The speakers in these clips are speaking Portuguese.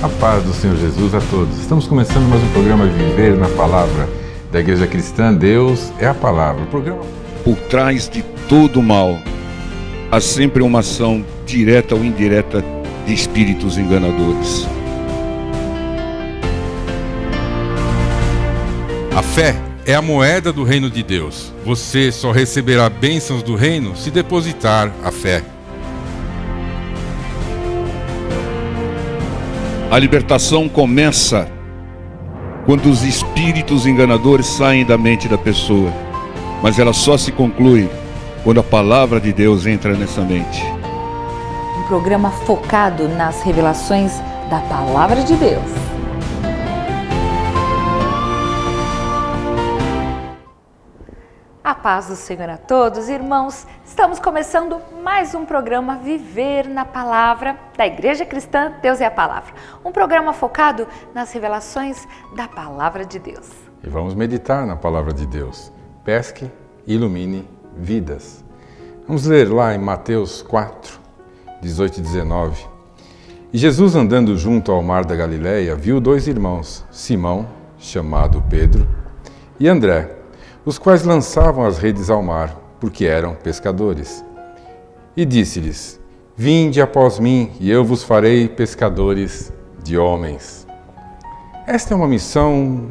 A paz do Senhor Jesus a todos. Estamos começando mais um programa Viver na Palavra da Igreja Cristã. Deus é a Palavra. O programa... Por trás de todo mal, há sempre uma ação direta ou indireta de espíritos enganadores. A fé é a moeda do reino de Deus. Você só receberá bênçãos do reino se depositar a fé. A libertação começa quando os espíritos enganadores saem da mente da pessoa, mas ela só se conclui quando a palavra de Deus entra nessa mente. Um programa focado nas revelações da palavra de Deus. A paz do Senhor a todos, irmãos. Estamos começando mais um programa Viver na Palavra da Igreja Cristã. Deus é a Palavra. Um programa focado nas revelações da Palavra de Deus. E vamos meditar na Palavra de Deus. Pesque e ilumine vidas. Vamos ler lá em Mateus 4, 18 e 19. E Jesus, andando junto ao mar da Galileia, viu dois irmãos, Simão, chamado Pedro, e André, os quais lançavam as redes ao mar, porque eram pescadores. E disse-lhes: Vinde após mim, e eu vos farei pescadores de homens. Esta é uma missão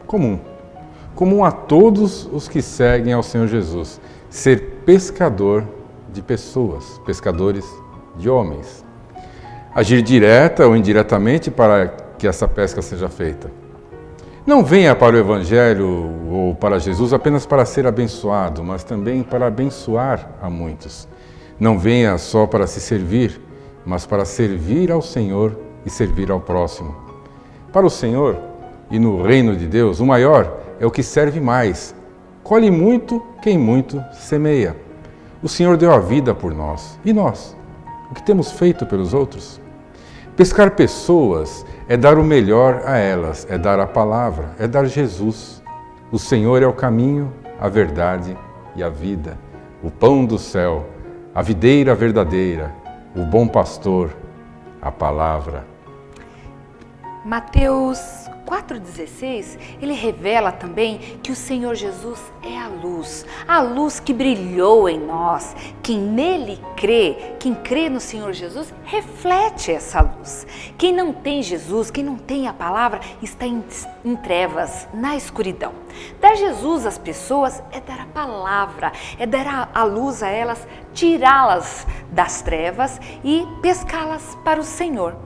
comum a todos os que seguem ao Senhor Jesus, ser pescador de pessoas, pescadores de homens. Agir direta ou indiretamente para que essa pesca seja feita. Não venha para o Evangelho ou para Jesus apenas para ser abençoado, mas também para abençoar a muitos. Não venha só para se servir, mas para servir ao Senhor e servir ao próximo. Para o Senhor e no reino de Deus, o maior é o que serve mais. Colhe muito quem muito semeia. O Senhor deu a vida por nós. E nós? O que temos feito pelos outros? Pescar pessoas é dar o melhor a elas, é dar a palavra, é dar Jesus. O Senhor é o caminho, a verdade e a vida, o pão do céu, a videira verdadeira, o bom pastor, a palavra. Mateus 4,16, ele revela também que o Senhor Jesus é a luz que brilhou em nós. Quem nele crê, quem crê no Senhor Jesus, reflete essa luz. Quem não tem Jesus, quem não tem a palavra, está em trevas, na escuridão. Dar Jesus às pessoas é dar a palavra, é dar a luz a elas, tirá-las das trevas e pescá-las para o Senhor.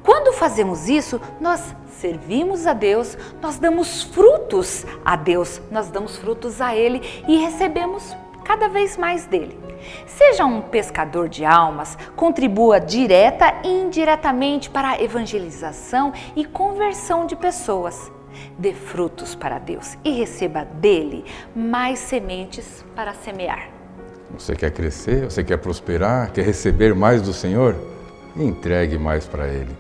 Quando fazemos isso, nós servimos a Deus, nós damos frutos a Deus, nós damos frutos a Ele e recebemos cada vez mais dele. Seja um pescador de almas, contribua direta e indiretamente para a evangelização e conversão de pessoas. Dê frutos para Deus e receba dele mais sementes para semear. Você quer crescer? Você quer prosperar? Quer receber mais do Senhor? Entregue mais para Ele.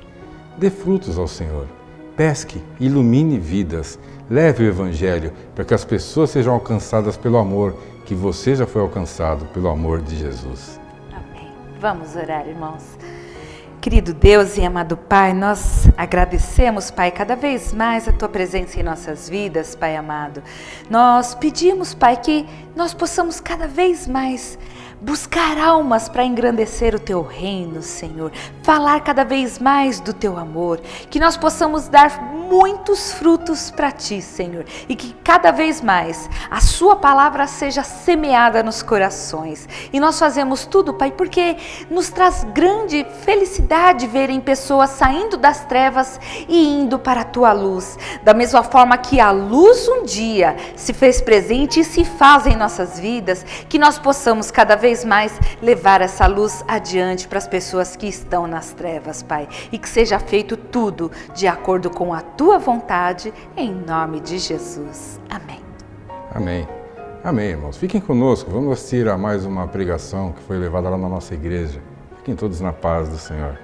Dê frutos ao Senhor. Pesque, ilumine vidas. Leve o Evangelho para que as pessoas sejam alcançadas pelo amor que você já foi alcançado, pelo amor de Jesus. Amém. Vamos orar, irmãos. Querido Deus e amado Pai, nós agradecemos, Pai, cada vez mais a Tua presença em nossas vidas, Pai amado. Nós pedimos, Pai, que nós possamos cada vez mais buscar almas para engrandecer o Teu reino, Senhor. Falar cada vez mais do Teu amor. Que nós possamos dar muitos frutos para Ti, Senhor. E que cada vez mais a Sua palavra seja semeada nos corações. E nós fazemos tudo, Pai, porque nos traz grande felicidade verem pessoas saindo das trevas e indo para a Tua luz. Da mesma forma que a luz um dia se fez presente e se faz em nossas vidas, que nós possamos cada vez mais levar essa luz adiante para as pessoas que estão nas trevas, Pai. E que seja feito tudo de acordo com a Tua vontade, em nome de Jesus. Amém. Amém. Amém, irmãos. Fiquem conosco. Vamos assistir a mais uma pregação que foi levada lá na nossa igreja. Fiquem todos na paz do Senhor.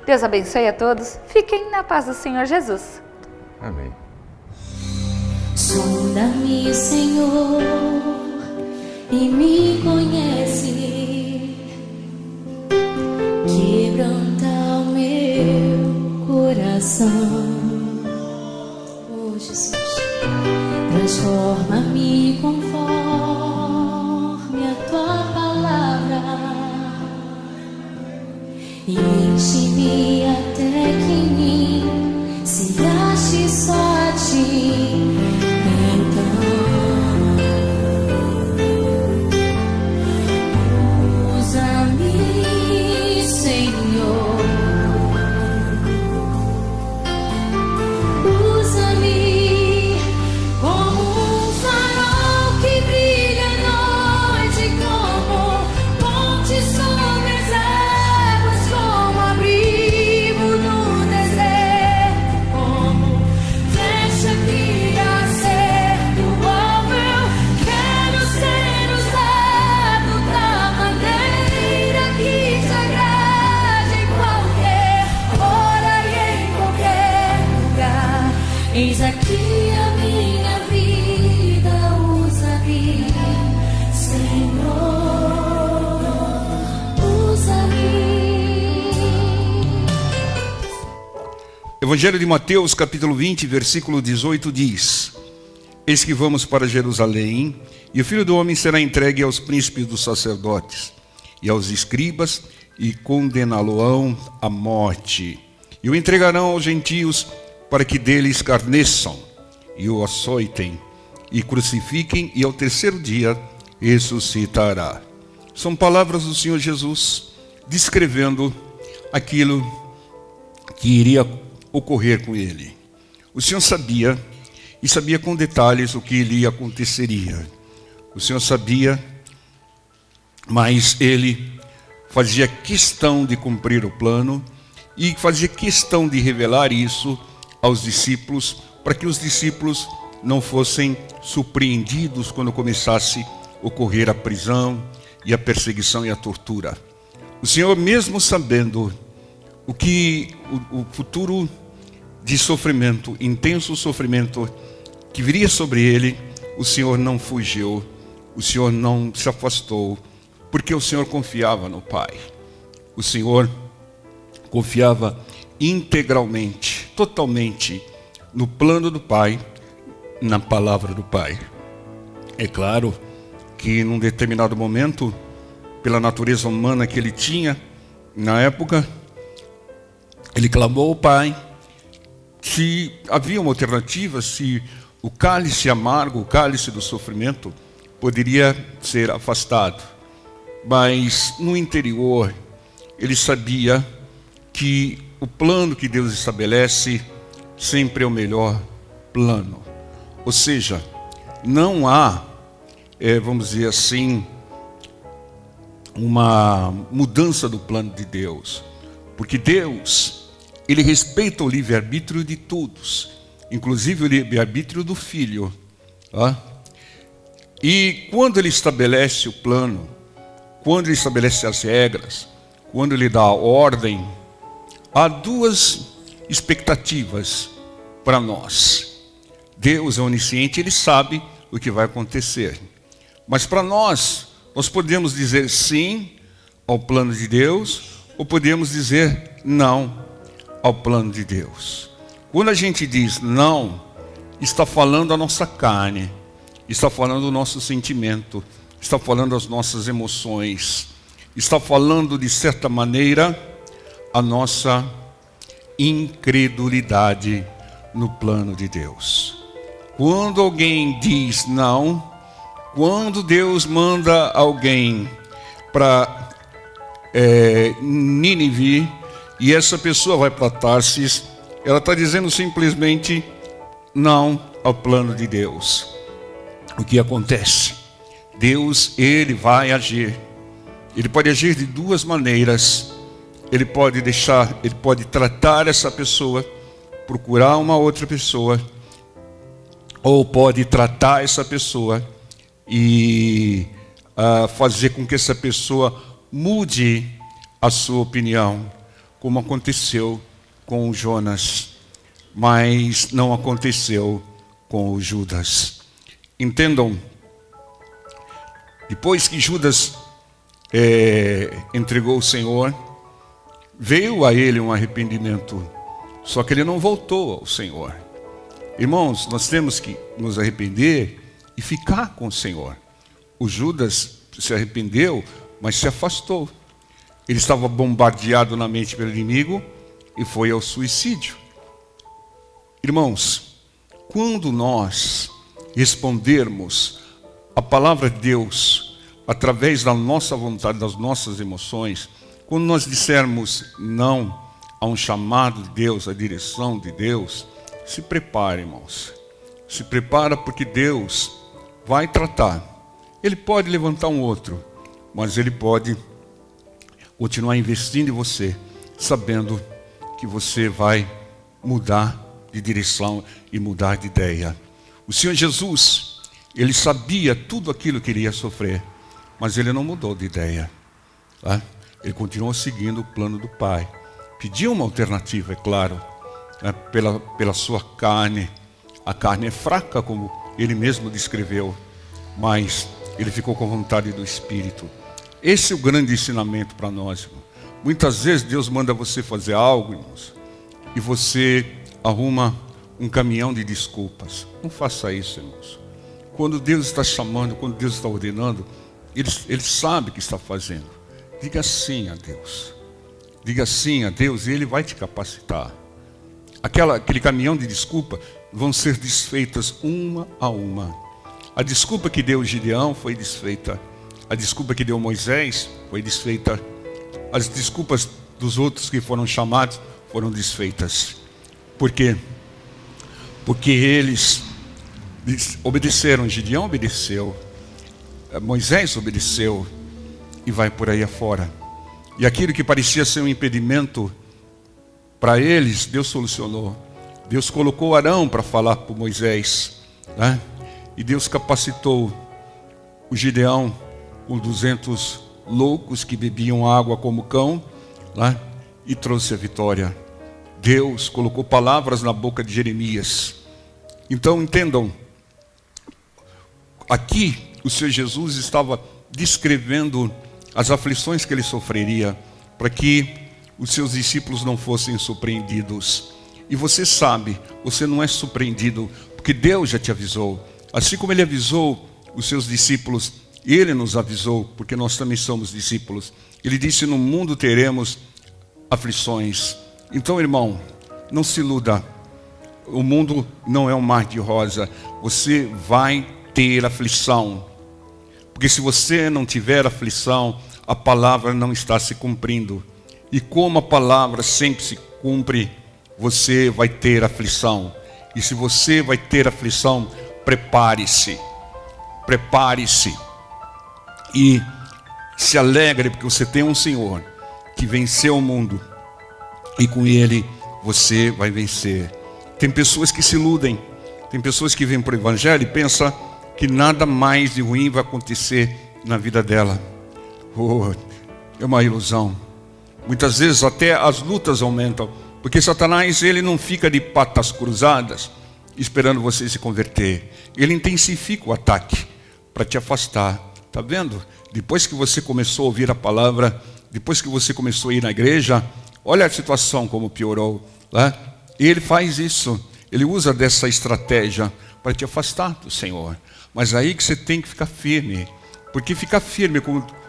Deus abençoe a todos. Fiquem na paz do Senhor Jesus. Amém. Sonda-me, Senhor, e me conhece. Quebranta o meu coração. coração. Oh, Jesus, transforma-me conforme a tua palavra e enche-me até que em mim se ache só a ti. Eis aqui a minha vida, usa-me, Senhor, usa-me. Evangelho de Mateus, capítulo 20, versículo 18 diz: Eis que vamos para Jerusalém, e o Filho do Homem será entregue aos príncipes dos sacerdotes e aos escribas, e condená-lo-ão à morte, e o entregarão aos gentios, para que dele escarneçam, e o açoitem, e crucifiquem, e ao terceiro dia ressuscitará. São palavras do Senhor Jesus, descrevendo aquilo que iria ocorrer com ele. O Senhor sabia, e sabia com detalhes o que lhe aconteceria. O Senhor sabia, mas ele fazia questão de cumprir o plano, e fazia questão de revelar isso aos discípulos, para que os discípulos não fossem surpreendidos quando começasse a ocorrer a prisão e a perseguição e a tortura. O Senhor, mesmo sabendo o futuro de sofrimento, intenso sofrimento que viria sobre ele, o Senhor não fugiu, o Senhor não se afastou, porque o Senhor confiava no Pai. O Senhor confiava integralmente, totalmente no plano do Pai, na palavra do Pai. É claro que num determinado momento, pela natureza humana que ele tinha na época, ele clamou ao Pai se havia uma alternativa, se o cálice amargo, o cálice do sofrimento poderia ser afastado. Mas no interior ele sabia que o plano que Deus estabelece sempre é o melhor plano. Ou seja, não há, vamos dizer assim, uma mudança do plano de Deus. Porque Deus, Ele respeita o livre-arbítrio de todos, inclusive o livre-arbítrio do Filho. Tá? E quando Ele estabelece o plano, quando Ele estabelece as regras, quando Ele dá a ordem, há duas expectativas para nós. Deus é onisciente, Ele sabe o que vai acontecer. Mas para nós podemos dizer sim ao plano de Deus, ou podemos dizer não ao plano de Deus. Quando a gente diz não, está falando a nossa carne, está falando o nosso sentimento, está falando as nossas emoções, está falando de certa maneira a nossa incredulidade no plano de Deus. Quando alguém diz não, quando Deus manda alguém para Nínive e essa pessoa vai para Tarsis, ela está dizendo simplesmente não ao plano de Deus. O que acontece? Deus, Ele vai agir. Ele pode agir de duas maneiras. Ele pode tratar essa pessoa, procurar uma outra pessoa, ou pode tratar essa pessoa e fazer com que essa pessoa mude a sua opinião, como aconteceu com o Jonas, mas não aconteceu com o Judas. Entendam, depois que Judas entregou o Senhor, veio a ele um arrependimento Só que ele não voltou ao Senhor. Irmãos, nós temos que nos arrepender e ficar com o Senhor. O Judas se arrependeu, mas se afastou. Ele estava bombardeado na mente pelo inimigo e foi ao suicídio. Irmãos, quando nós respondermos a palavra de Deus através da nossa vontade, das nossas emoções, quando nós dissermos não a um chamado de Deus, a direção de Deus, se prepare, irmãos. Se prepara, porque Deus vai tratar. Ele pode levantar um outro, mas Ele pode continuar investindo em você, sabendo que você vai mudar de direção e mudar de ideia. O Senhor Jesus, Ele sabia tudo aquilo que Ele ia sofrer, mas Ele não mudou de ideia. Tá? Ele continuou seguindo o plano do Pai. Pediu uma alternativa, é claro, né, pela sua carne. A carne é fraca, como Ele mesmo descreveu, mas Ele ficou com vontade do Espírito. Esse é o grande ensinamento para nós, irmão. Muitas vezes Deus manda você fazer algo, irmãos, e você arruma um caminhão de desculpas. Não faça isso, irmãos. Quando Deus está chamando, quando Deus está ordenando, Ele sabe o que está fazendo. Diga sim a Deus. Diga sim a Deus e Ele vai te capacitar. Aquele caminhão de desculpa vão ser desfeitas uma a uma. A desculpa que deu Gideão foi desfeita. A desculpa que deu Moisés foi desfeita. As desculpas dos outros que foram chamados foram desfeitas. Por quê? Porque eles obedeceram. Gideão obedeceu. Moisés obedeceu. E vai por aí afora. E aquilo que parecia ser um impedimento para eles, Deus solucionou. Deus colocou Arão para falar para Moisés, né? E Deus capacitou o Gideão com 200 loucos que bebiam água como cão, né? E trouxe a vitória. Deus colocou palavras na boca de Jeremias. Então entendam, aqui o Senhor Jesus estava descrevendo as aflições que Ele sofreria, para que os seus discípulos não fossem surpreendidos. E você sabe, você não é surpreendido, porque Deus já te avisou. Assim como Ele avisou os seus discípulos, Ele nos avisou, porque nós também somos discípulos. Ele disse: no mundo teremos aflições. Então, irmão, não se iluda. O mundo não é um mar de rosa. Você vai ter aflição. Porque se você não tiver aflição, a palavra não está se cumprindo. E como a palavra sempre se cumpre, você vai ter aflição. E se você vai ter aflição, prepare-se. Prepare-se. E se alegre, porque você tem um Senhor que venceu o mundo. E com Ele você vai vencer. Tem pessoas que se iludem. Tem pessoas que vêm para o Evangelho e pensam que nada mais de ruim vai acontecer na vida dela. Oh, é uma ilusão. Muitas vezes até as lutas aumentam, porque Satanás, ele não fica de patas cruzadas esperando você se converter. Ele intensifica o ataque para te afastar. Está vendo? Depois que você começou a ouvir a palavra, depois que você começou a ir na igreja, olha a situação como piorou, né? E ele faz isso. Ele usa dessa estratégia para te afastar do Senhor. Mas aí que você tem que ficar firme. Porque ficar firme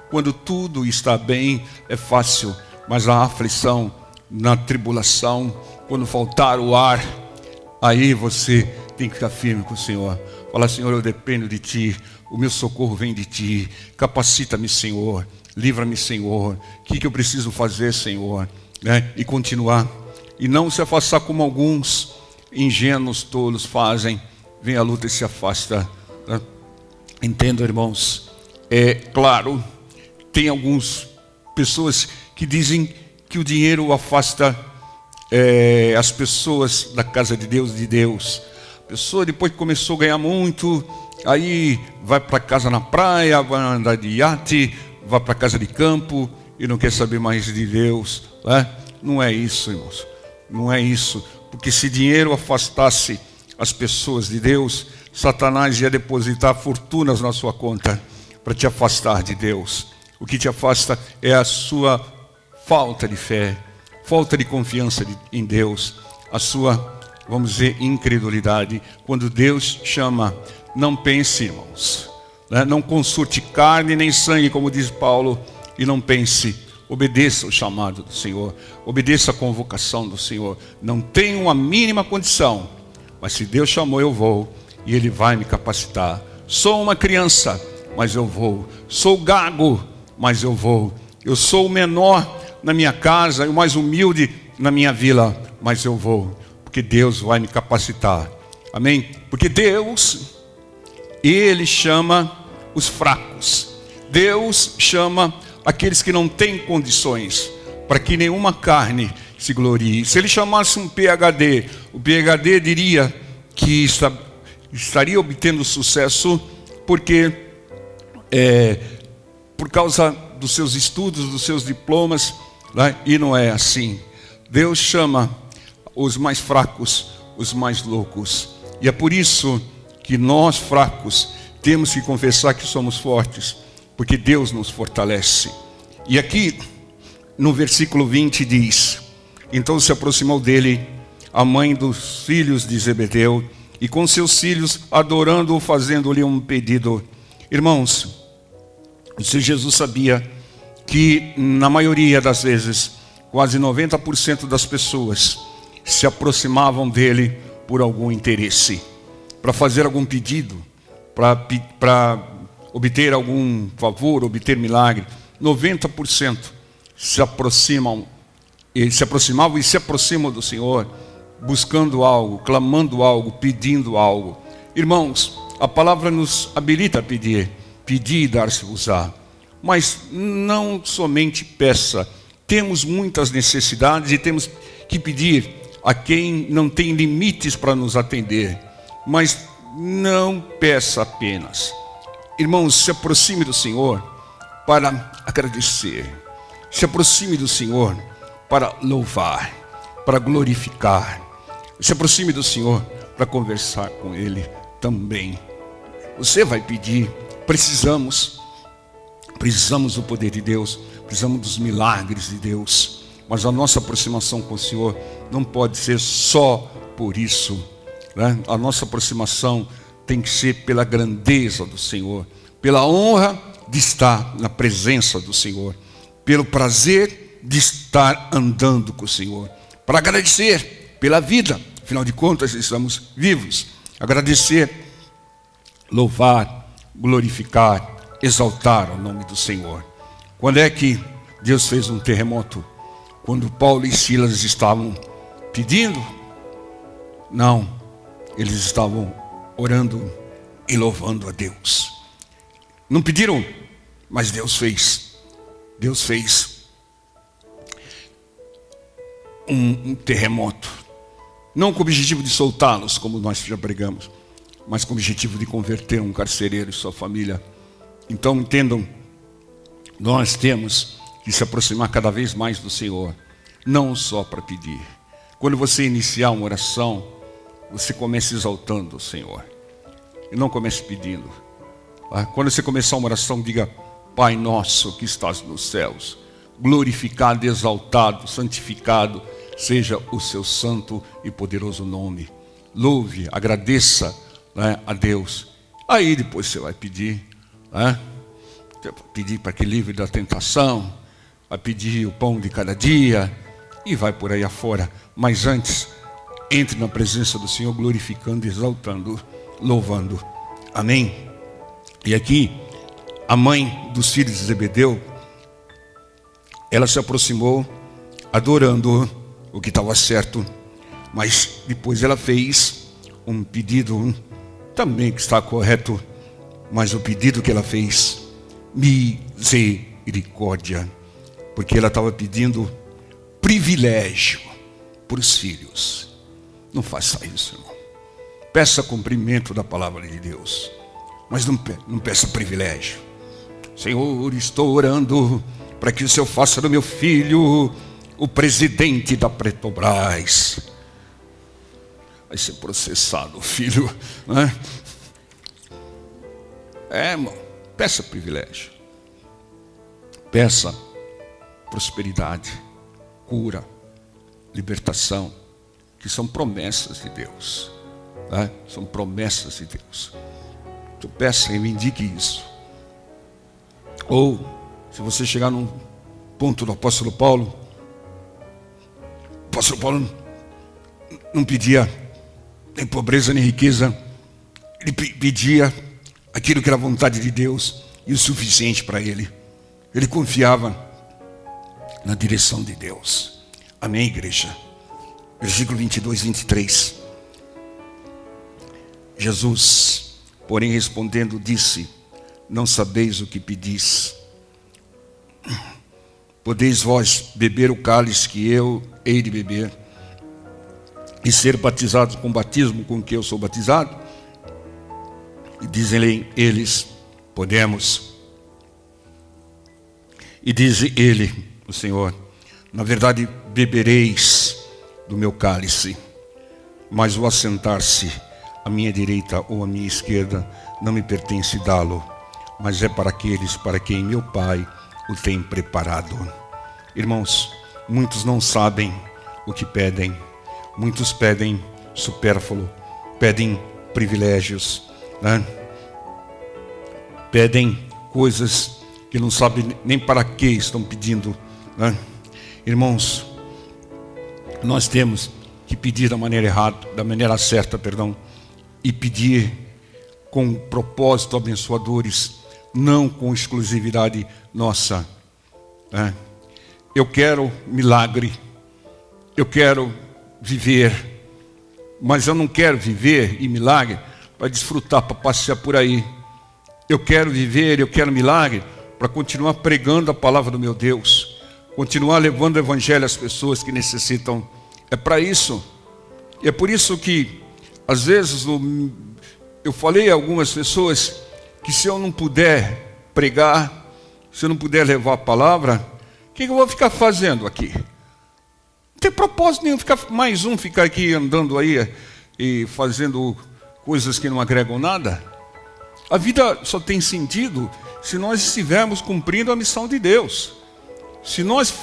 quando tudo está bem é fácil. Mas a aflição, na tribulação, quando faltar o ar, aí você tem que ficar firme com o Senhor. Falar: Senhor, eu dependo de Ti. O meu socorro vem de Ti. Capacita-me, Senhor. Livra-me, Senhor. O que eu preciso fazer, Senhor? Né? E continuar. E não se afastar como alguns ingênuos tolos fazem. Vem a luta e se afasta. Entendo, irmãos. É claro, tem algumas pessoas que dizem que o dinheiro afasta as pessoas da casa de Deus. A pessoa, depois que começou a ganhar muito, aí vai para casa na praia, vai andar de iate, vai para casa de campo e não quer saber mais de Deus, né? Não é isso, irmãos. Não é isso. Porque se dinheiro afastasse as pessoas de Deus, Satanás ia depositar fortunas na sua conta para te afastar de Deus. O que te afasta é a sua falta de fé, falta de confiança em Deus. a sua, vamos dizer, incredulidade. Quando Deus chama, não pense, irmãos, né? Não consulte carne nem sangue, como diz Paulo, e não pense. Obedeça o chamado do Senhor, obedeça a convocação do Senhor. Não tenho uma mínima condição, mas se Deus chamou, eu vou, e Ele vai me capacitar. Sou uma criança, mas eu vou. Sou gago, mas eu vou. Eu sou o menor na minha casa e o mais humilde na minha vila, mas eu vou, porque Deus vai me capacitar. Amém? Porque Deus, Ele chama os fracos. Deus chama aqueles que não têm condições, para que nenhuma carne se glorie. Se Ele chamasse um PhD, o PhD diria que estaria obtendo sucesso, porque por causa dos seus estudos, dos seus diplomas, né? E não é assim. Deus chama os mais fracos, os mais loucos. E é por isso que nós fracos temos que confessar que somos fortes, porque Deus nos fortalece. E aqui no versículo 20 diz: então se aproximou dele a mãe dos filhos de Zebedeu, e com seus filhos adorando-o, fazendo-lhe um pedido. Irmãos, se Jesus sabia que na maioria das vezes, quase 90% das pessoas se aproximavam dele por algum interesse, para fazer algum pedido, para obter algum favor, obter milagre. 90% se aproximavam e se aproximam do Senhor, buscando algo, clamando algo, pedindo algo. Irmãos, a palavra nos habilita a pedir. Pedir e dar-se-vos-á. Mas não somente peça. Temos muitas necessidades e temos que pedir a quem não tem limites para nos atender. Mas não peça apenas. Irmãos, se aproxime do Senhor para agradecer. Se aproxime do Senhor para louvar, para glorificar. Se aproxime do Senhor para conversar com Ele também. Você vai pedir. Precisamos do poder de Deus, precisamos dos milagres de Deus, mas a nossa aproximação com o Senhor não pode ser só por isso, né? A nossa aproximação tem que ser pela grandeza do Senhor, pela honra de estar na presença do Senhor, pelo prazer de estar andando com o Senhor, para agradecer pela vida, afinal de contas estamos vivos, agradecer, louvar, glorificar, exaltar o nome do Senhor. Quando é que Deus fez um terremoto? Quando Paulo e Silas estavam pedindo? Não, eles estavam orando e louvando a Deus. Não pediram, mas Deus fez. Deus fez um terremoto, não com o objetivo de soltá-los, como nós já pregamos, mas com o objetivo de converter um carcereiro e sua família. Então entendam, nós temos que se aproximar cada vez mais do Senhor, não só para pedir. Quando você iniciar uma oração, você comece exaltando o Senhor, e não comece pedindo. Quando você começar uma oração, diga: Pai nosso que estás nos céus, glorificado, exaltado, santificado seja o seu santo e poderoso nome. Louve, agradeça, né, a Deus. Aí depois você vai pedir, né? Você vai pedir para que livre da tentação, vai pedir o pão de cada dia e vai por aí afora. Mas antes, entre na presença do Senhor, glorificando, exaltando, louvando. Amém? E aqui, a mãe dos filhos de Zebedeu, ela se aproximou adorando, o que estava certo, mas depois ela fez um pedido também que está correto, mas o pedido que ela fez, misericórdia, porque ela estava pedindo privilégio para os filhos. Não faça isso, irmão. Peça cumprimento da palavra de Deus, mas não peça privilégio. Senhor, estou orando para que o Senhor faça do meu filho o presidente da Petrobras. Vai ser processado o filho, né? Irmão, peça privilégio, peça prosperidade, cura, libertação, que são promessas de Deus. Tá? São promessas de Deus. Tu peça e me indique isso. Ou, se você chegar num ponto do apóstolo Paulo, o apóstolo Paulo não pedia nem pobreza nem riqueza, ele pedia aquilo que era a vontade de Deus e o suficiente para ele. Ele confiava na direção de Deus. Amém, igreja? Versículo 22, 23. Jesus, porém, respondendo, disse: não sabeis o que pedis. Podeis vós beber o cálice que eu hei de beber, e ser batizados com o batismo com que eu sou batizado? E dizem-lhe eles: podemos. E diz ele, o Senhor: na verdade bebereis do meu cálice, mas o assentar-se à minha direita ou à minha esquerda não me pertence dá-lo, mas é para aqueles para quem meu Pai o tem preparado. Irmãos, muitos não sabem o que pedem. Muitos pedem supérfluo, pedem privilégios, né? Pedem coisas que não sabem nem para que estão pedindo, né? Irmãos, nós temos que pedir da maneira errada, da maneira certa, e pedir com propósito abençoadores, não com exclusividade nossa, né? Eu quero milagre, eu quero viver, mas eu não quero viver e milagre para desfrutar, para passear por aí. Eu quero viver, eu quero milagre para continuar pregando a palavra do meu Deus, continuar levando o evangelho às pessoas que necessitam. É para isso. E é por isso que às vezes eu falei a algumas pessoas que se eu não puder pregar, se eu não puder levar a palavra, o que eu vou ficar fazendo aqui? Não tem propósito nenhum ficar aqui andando aí e fazendo coisas que não agregam nada. A vida só tem sentido se nós estivermos cumprindo a missão de Deus. Se nós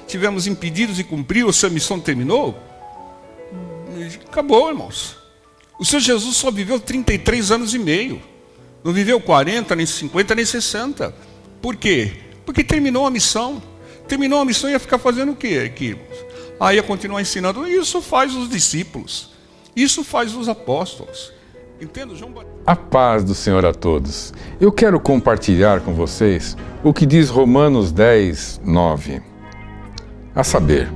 tivermos impedidos de cumprir, ou se a missão terminou, acabou, irmãos. O Senhor Jesus só viveu 33 anos e meio. Não viveu 40, nem 50, nem 60. Por quê? Porque terminou a missão. Terminou a missão e ia ficar fazendo o quê aqui? Aí ia continuar ensinando. Isso faz os discípulos. Isso faz os apóstolos. Entendo, João Batista? A paz do Senhor a todos. Eu quero compartilhar com vocês o que diz Romanos 10, 9. A saber,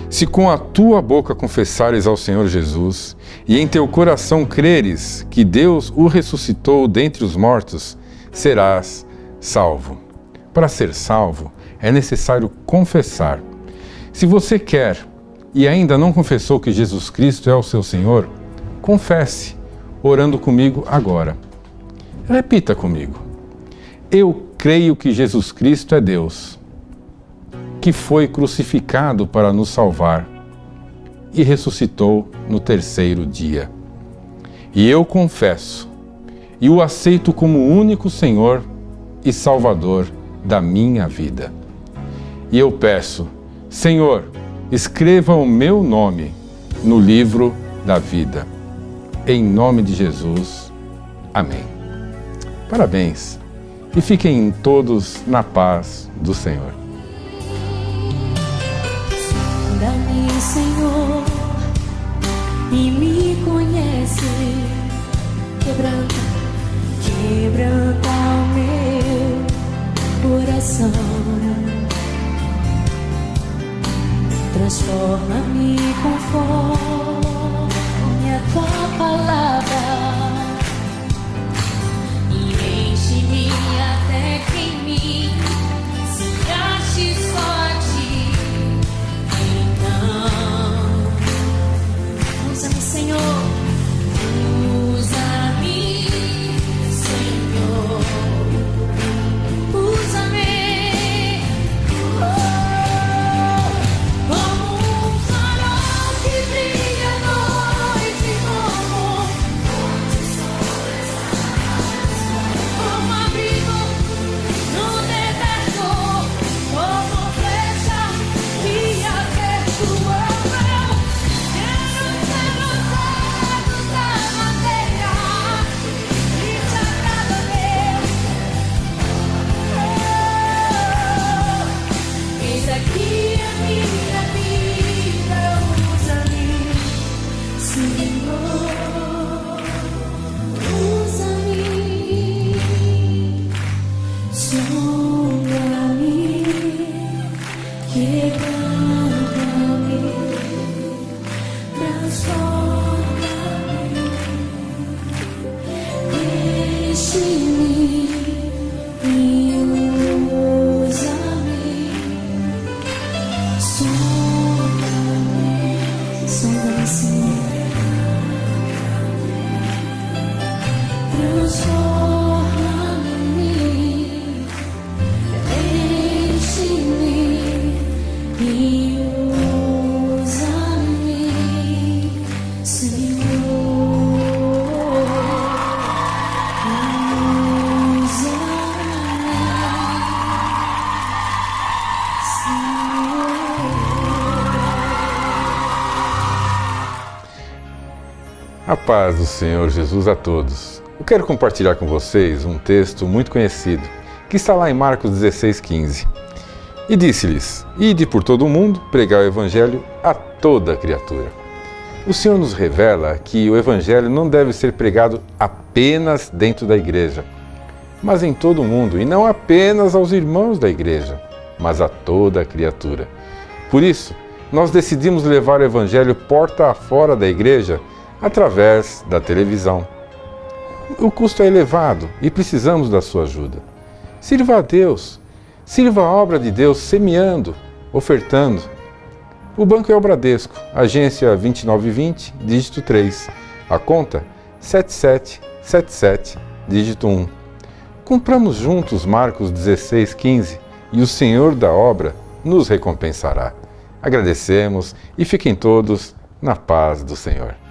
se com a tua boca confessares ao Senhor Jesus e em teu coração creres que Deus o ressuscitou dentre os mortos, serás salvo. Para ser salvo, é necessário confessar. Se você quer e ainda não confessou que Jesus Cristo é o seu Senhor, confesse, orando comigo agora. Repita comigo. Eu creio que Jesus Cristo é Deus, que foi crucificado para nos salvar e ressuscitou no terceiro dia. E eu confesso e o aceito como o único Senhor e Salvador da minha vida. E eu peço, Senhor, escreva o meu nome no livro da vida. Em nome de Jesus. Amém. Parabéns e fiquem todos na paz do Senhor. Sonda-me, Senhor, e me conhece. Quebranta o meu coração. Transforma-me conforme a tua palavra e enche-me até que em mim se ache só a ti. Então, usa-me, Senhor, usa-me, Senhor, usa-me. No deserto A paz do Senhor Jesus a todos. Eu quero compartilhar com vocês um texto muito conhecido, que está lá em Marcos 16,15. E disse-lhes: Ide por todo o mundo, pregai o Evangelho a toda criatura. O Senhor nos revela que o Evangelho não deve ser pregado apenas dentro da igreja, mas em todo o mundo, e não apenas aos irmãos da igreja, mas a toda criatura. Por isso, nós decidimos levar o Evangelho porta afora da igreja através da televisão. O custo é elevado e precisamos da sua ajuda. Sirva a Deus, sirva a obra de Deus semeando, ofertando. O banco é o Bradesco, agência 2920, dígito 3. A conta 7777, dígito 1. Cumpramos juntos Marcos 16,15 e o Senhor da obra nos recompensará. Agradecemos e fiquem todos na paz do Senhor.